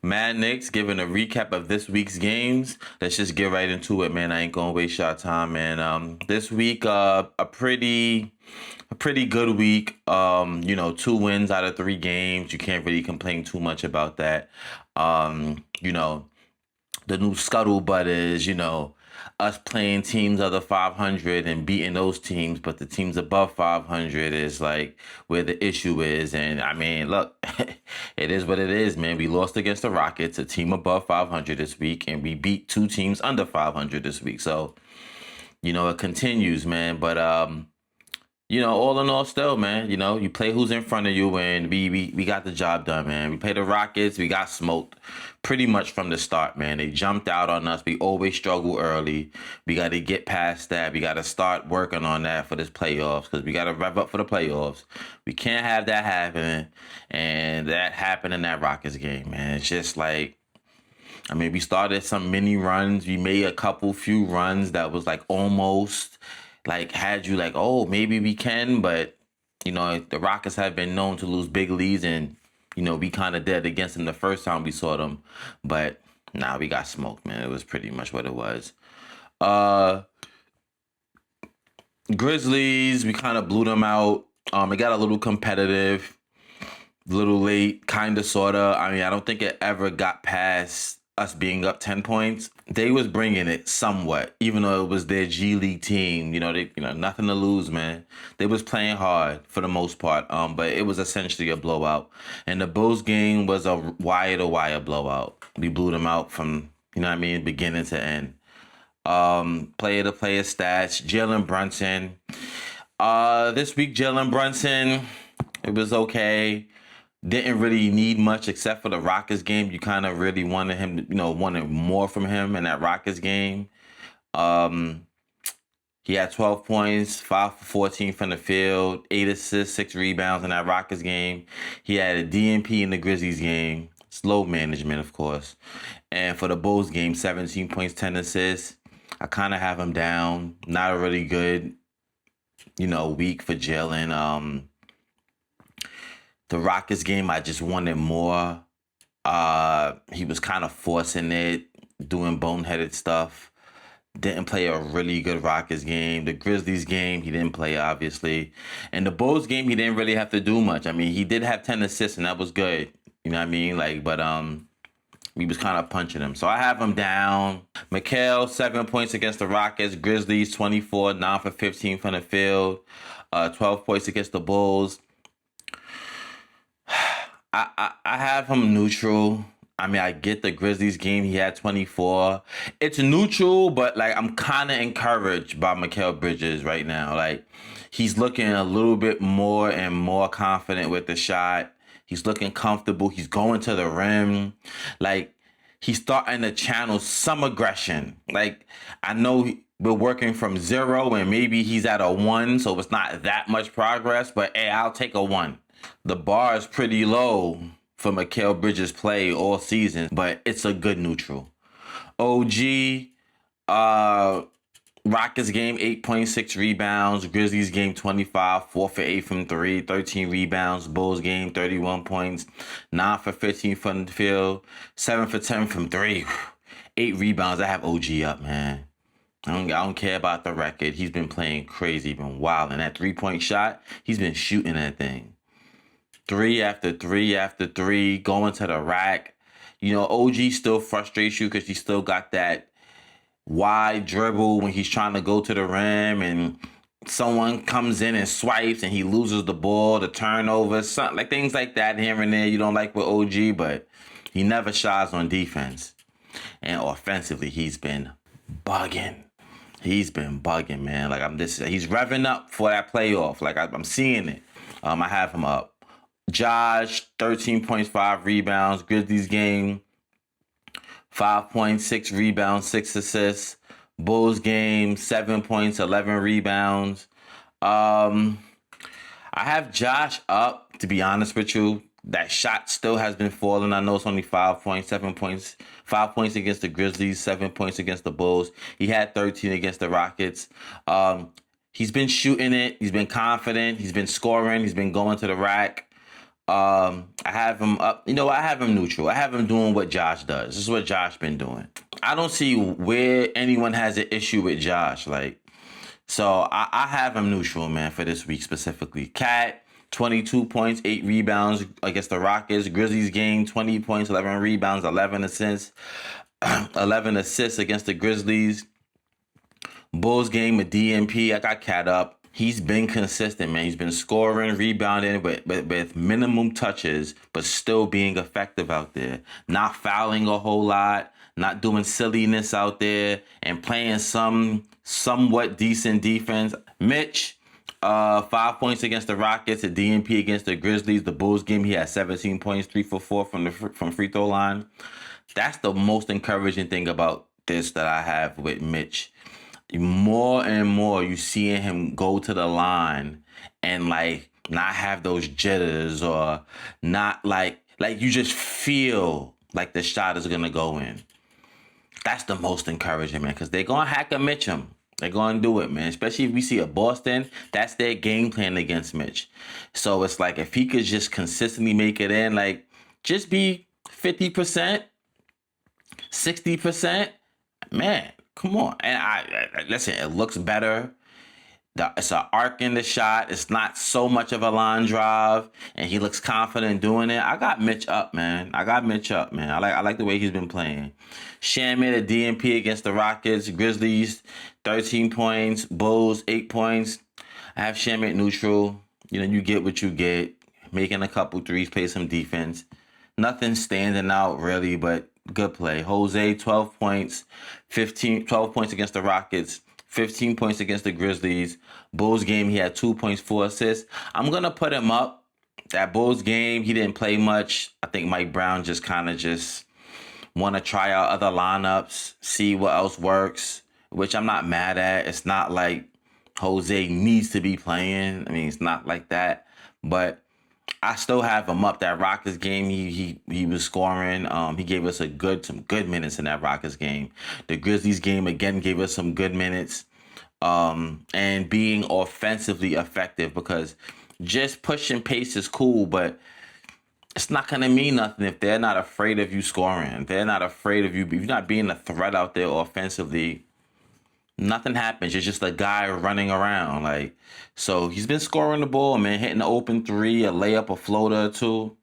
Mad Knicks giving a recap of this week's games. Let's just get right into it, man. I ain't gonna waste your time, man. This week, a pretty good week. 2 wins out of 3 games. You can't really complain too much about that. Um, you know, the new scuttlebutt is, us playing teams under 500 and beating those teams, but the teams above 500 is like where the issue is. And I mean, look, it is what it is, man. We lost against the Rockets, a team above 500 this week, and we beat 2 teams under 500 this week. So, it continues, man. But all in all, still, man, you play who's in front of you, and we got the job done, man. We played the Rockets, we got smoked pretty much from the start, man. They jumped out on us. We always struggle early. We got to get past that. We got to start working on that for this playoffs because we got to rev up for the playoffs. We can't have that happening, and that happened in that Rockets game, man. It's just like, I mean, we started some mini runs. We made a few runs that was like almost like had you like, oh, maybe we can, but the Rockets have been known to lose big leads, and we kind of did against them the first time we saw them, but nah, we got smoked, man. It was pretty much what it was. Uh, Grizzlies, we kind of blew them out. It got a little competitive, a little late, kind of, sort of. I mean, I don't think it ever got past us being up 10 points. They was bringing it somewhat, even though it was their G League team. Nothing to lose, man. They was playing hard for the most part. But it was essentially a blowout. And the Bulls game was a wire-to-wire blowout. We blew them out from, beginning to end. Player-to-player stats. Jalen Brunson. This week, Jalen Brunson, it was okay. Didn't really need much except for the Rockets game. You kind of really wanted him, wanted more from him in that Rockets game. Um, he had 12 points, 5 for 14 from the field, 8 assists, 6 rebounds in that Rockets game. He had a DNP in the Grizzlies game. Slow management, of course. And for the Bulls game, 17 points, 10 assists. I kind of have him down. Not a really good, week for Jalen. The Rockets game, I just wanted more. He was kind of forcing it, doing boneheaded stuff. Didn't play a really good Rockets game. The Grizzlies game, he didn't play, obviously. And the Bulls game, he didn't really have to do much. I mean, he did have 10 assists, and that was good. You know what I mean? But we was kind of punching him. So I have him down. Mikal, 7 points against the Rockets. Grizzlies, 24, 9 for 15 from the field. 12 points against the Bulls. I have him neutral. I mean, I get the Grizzlies game. He had 24. It's neutral, but like I'm kind of encouraged by Mikal Bridges right now. Like he's looking a little bit more and more confident with the shot. He's looking comfortable. He's going to the rim. Like he's starting to channel some aggression. Like I know we're working from 0 and maybe he's at a 1, so it's not that much progress, but hey, I'll take a 1. The bar is pretty low for Mikal Bridges' play all season, but it's a good neutral. OG, Rockets game, 8.6 rebounds. Grizzlies game, 25, 4 for 8 from 3, 13 rebounds. Bulls game, 31 points, 9 for 15 from the field, 7 for 10 from 3, 8 rebounds. I have OG up, man. I don't care about the record. He's been playing crazy, been wild. And that 3-point shot, he's been shooting that thing. 3 after 3 after 3, going to the rack. OG still frustrates you because he still got that wide dribble when he's trying to go to the rim and someone comes in and swipes and he loses the ball, the turnover, something like things like that here and there. You don't like with OG, but he never shies on defense. And offensively, he's been bugging. He's been bugging, man. Like he's revving up for that playoff. Like I'm seeing it. I have him up. Josh, 13 points, 5 rebounds. Grizzlies game, 5 points, 6 rebounds, 6 assists. Bulls game, 7 points, 11 rebounds. I have Josh up, to be honest with you. That shot still has been falling. I know it's only 5 points, 7 points. 5 points against the Grizzlies, 7 points against the Bulls. He had 13 against the Rockets. He's been shooting it. He's been confident. He's been scoring. He's been going to the rack. I have him up. You know, I have him neutral. I have him doing what Josh does. This is what Josh been doing. I don't see where anyone has an issue with Josh. Like, so I have him neutral, man, for this week specifically. Cat, 22 points, 8 rebounds against the Rockets. Grizzlies game, 20 points, 11 rebounds, 11 assists. 11 assists against the Grizzlies. Bulls game with DNP. I got Cat up. He's been consistent, man. He's been scoring, rebounding with minimum touches, but still being effective out there. Not fouling a whole lot, not doing silliness out there, and playing some somewhat decent defense. Mitch, 5 points against the Rockets, a DNP against the Grizzlies. The Bulls game, he had 17 points, 3 for 4 from free throw line. That's the most encouraging thing about this that I have with Mitch. More and more you seeing him go to the line and like not have those jitters or not like you just feel like the shot is gonna go in. That's the most encouraging, man, because they're gonna hack a Mitchum. They're gonna do it, man. Especially if we see a Boston, that's their game plan against Mitch. So it's like if he could just consistently make it in, like just be 50%, 60%, man, come on. And I listen, it looks better. It's an arc in the shot. It's not so much of a line drive, and he looks confident doing it. I got Mitch up, man. I like the way he's been playing. Shamit at DNP against the Rockets. Grizzlies, 13 points. Bulls, 8 points. I have Shamit neutral. You know, you get what you get. Making a couple threes, play some defense. Nothing standing out really, but good play. Jose, 12 points. 12 points against the Rockets. 15 points against the Grizzlies. Bulls game, he had 2 points, 4 assists. I'm going to put him up. That Bulls game, he didn't play much. I think Mike Brown just kind of just want to try out other lineups, see what else works, which I'm not mad at. It's not like Jose needs to be playing. I mean, it's not like that. But I still have him up. That Rockets game, he was scoring. He gave us some good minutes in that Rockets game. The Grizzlies game again gave us some good minutes. And being offensively effective, because just pushing pace is cool, but it's not gonna mean nothing if they're not afraid of you scoring. They're not afraid of you. If you're not being a threat out there offensively, nothing happens. You're just a guy running around. Like, so he's been scoring the ball, man, hitting the open three, a layup, a floater or two.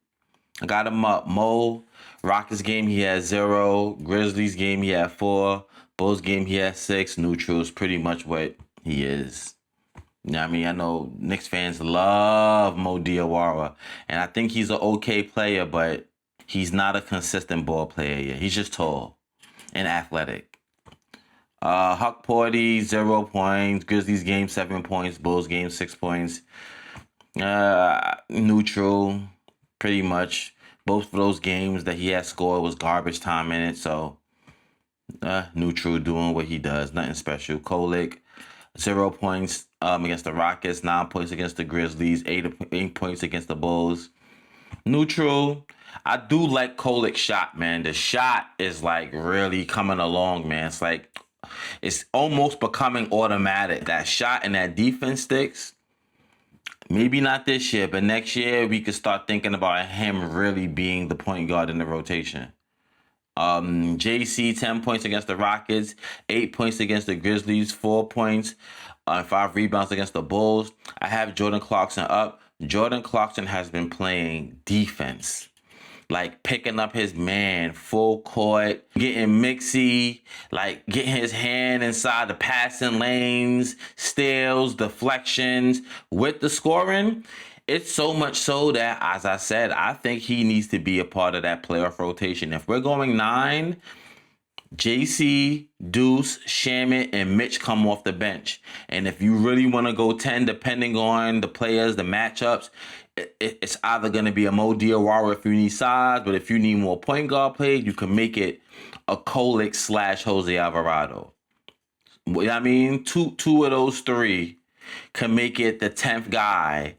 I got him up. Mo, Rockets game, he had 0. Grizzlies game, he had 4. Bulls game, he had 6. Neutral is pretty much what he is. You know what I mean? I know Knicks fans love Mo Diawara, and I think he's an okay player, but he's not a consistent ball player yet. He's just tall and athletic. Huck Porty, 0 points. Grizzlies game, 7 points. Bulls game, 6 points. Neutral, pretty much. Both of those games that he had scored was garbage time in it, so neutral, doing what he does. Nothing special. Kolick, 0 points against the Rockets, 9 points against the Grizzlies, 8 points against the Bulls. Neutral. I do like Kolick's shot, man. The shot is like really coming along, man. It's like it's almost becoming automatic. That shot and that defense sticks. Maybe not this year, but next year we could start thinking about him really being the point guard in the rotation. JC, 10 points against the Rockets, 8 points against the Grizzlies, 4 points, 5 rebounds against the Bulls. I have Jordan Clarkson up. Jordan Clarkson has been playing defense, like picking up his man, full court, getting mixy, like getting his hand inside the passing lanes, steals, deflections with the scoring. It's so much so that, as I said, I think he needs to be a part of that playoff rotation. If we're going 9, JC, Deuce, Shamit, and Mitch come off the bench. And if you really want to go 10, depending on the players, the matchups, it's either going to be a Mo Diawara if you need size, but if you need more point guard play, you can make it a Kolick / Jose Alvarado. You know what I mean? Two of those 3 can make it the 10th guy.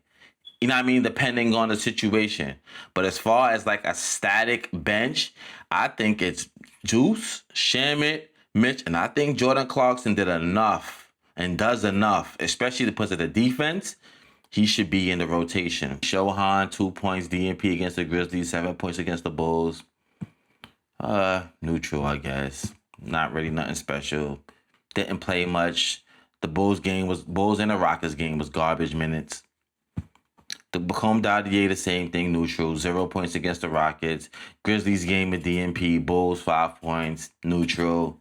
You know what I mean? Depending on the situation. But as far as like a static bench, I think it's Juice, Shamit, Mitch, and I think Jordan Clarkson did enough and does enough, especially because of the defense, he should be in the rotation. Shohan, 2 points, DNP against the Grizzlies, 7 points against the Bulls. Neutral, I guess. Not really nothing special. Didn't play much. The Bulls and the Rockets game was garbage minutes. The Bacom Dadier, the same thing, neutral. 0 points against the Rockets. Grizzlies game with DNP. Bulls, 5 points, neutral.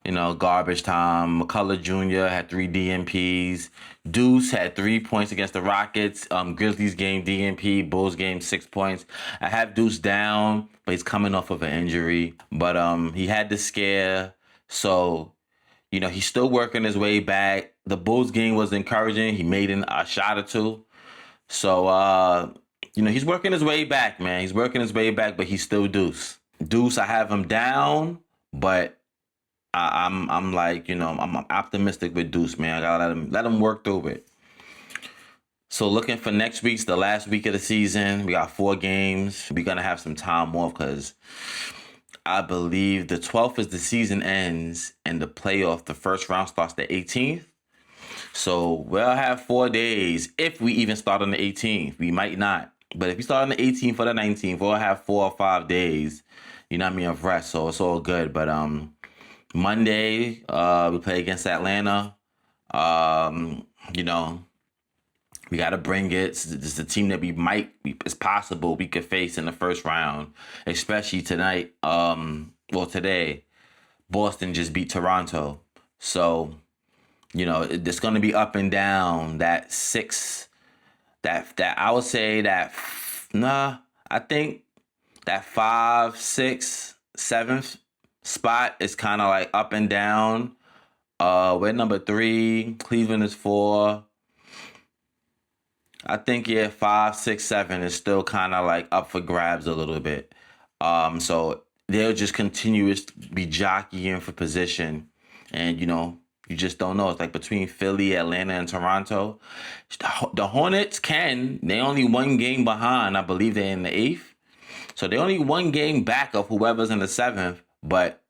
Garbage time. McCullough Jr. had 3 DNPs. Deuce had 3 points against the Rockets. Grizzlies game, DNP. Bulls game, 6 points. I have Deuce down, but he's coming off of an injury. But he had the scare. So, he's still working his way back. The Bulls game was encouraging. He made a shot or two. So, he's working his way back, man. He's working his way back, but he's still Deuce. Deuce, I have him down, but I'm like, I'm optimistic with Deuce, man. I gotta let him work through it. So looking for next week's the last week of the season. We got 4 games. We're gonna have some time off because I believe the 12th is the season ends and the first round starts the 18th. So we'll have 4 days if we even start on the 18th. We might not. But if we start on the 18th or the 19th, we'll have 4 or 5 days, of rest. So it's all good. But Monday, we play against Atlanta. We got to bring it. It's a team that it's possible we could face in the first round, especially tonight. Today, Boston just beat Toronto. So, it's going to be up and down. I would say I think that 5, 6, 7th spot is kind of like up and down. We're number 3. Cleveland is 4. I think 5, 6, 7 is still kind of like up for grabs a little bit. So they'll just continue to be jockeying for position, and you just don't know. It's like between Philly, Atlanta, and Toronto. The Hornets they only 1 game behind. I believe they're in the 8th. So they're only 1 game back of whoever's in the 7th. But,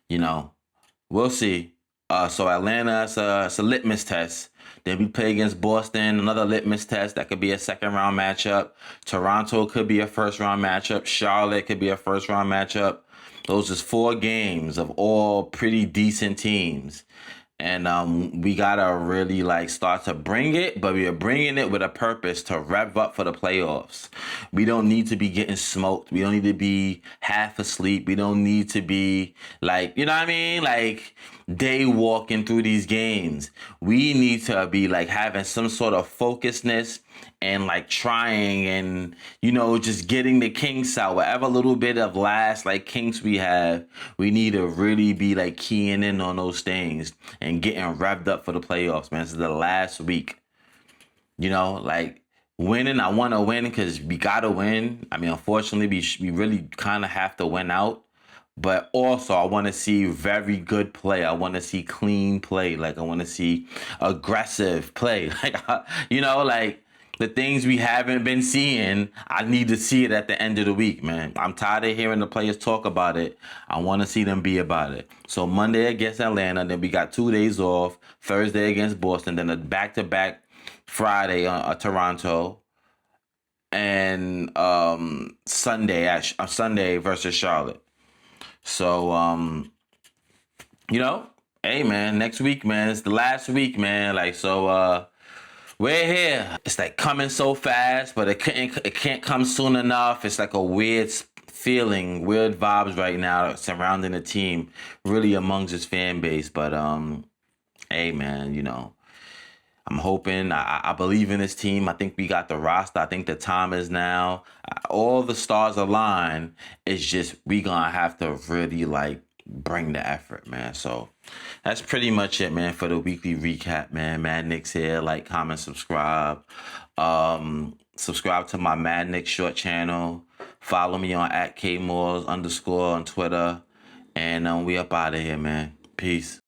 we'll see. So Atlanta, it's a litmus test. Then we play against Boston, another litmus test. That could be a second-round matchup. Toronto could be a first-round matchup. Charlotte could be a first-round matchup. Those is 4 games of all pretty decent teams. And we got to really start to bring it, but we are bringing it with a purpose to rev up for the playoffs. We don't need to be getting smoked. We don't need to be half asleep. We don't need to be day walking through these games. We need to be having some sort of focusedness and trying and just getting the kinks out. Whatever little bit of last kinks we have, we need to really be keying in on those things and getting revved up for the playoffs, man. This is the last week. Winning, I want to win because we gotta win. I mean, unfortunately, we really kind of have to win out. But also, I want to see very good play. I want to see clean play. I want to see aggressive play. The things we haven't been seeing, I need to see it at the end of the week, man. I'm tired of hearing the players talk about it. I want to see them be about it. So Monday against Atlanta, then we got 2 days off. Thursday against Boston, then a back-to-back Friday on Toronto, and Sunday versus Charlotte. So, hey, man, next week, man, it's the last week, man. We're here. It's coming so fast, but it can't come soon enough. It's a weird feeling, weird vibes right now surrounding the team, really amongst his fan base. But hey, man, I'm hoping. I believe in this team. I think we got the roster. I think the time is now. All the stars align. It's just we gonna have to really bring the effort, man. So that's pretty much it, man, for the weekly recap, man. Mad Knicks here. Comment, subscribe. Subscribe to my Mad Knicks short channel. Follow me on @KMoores_ on Twitter. And we up out of here, man. Peace.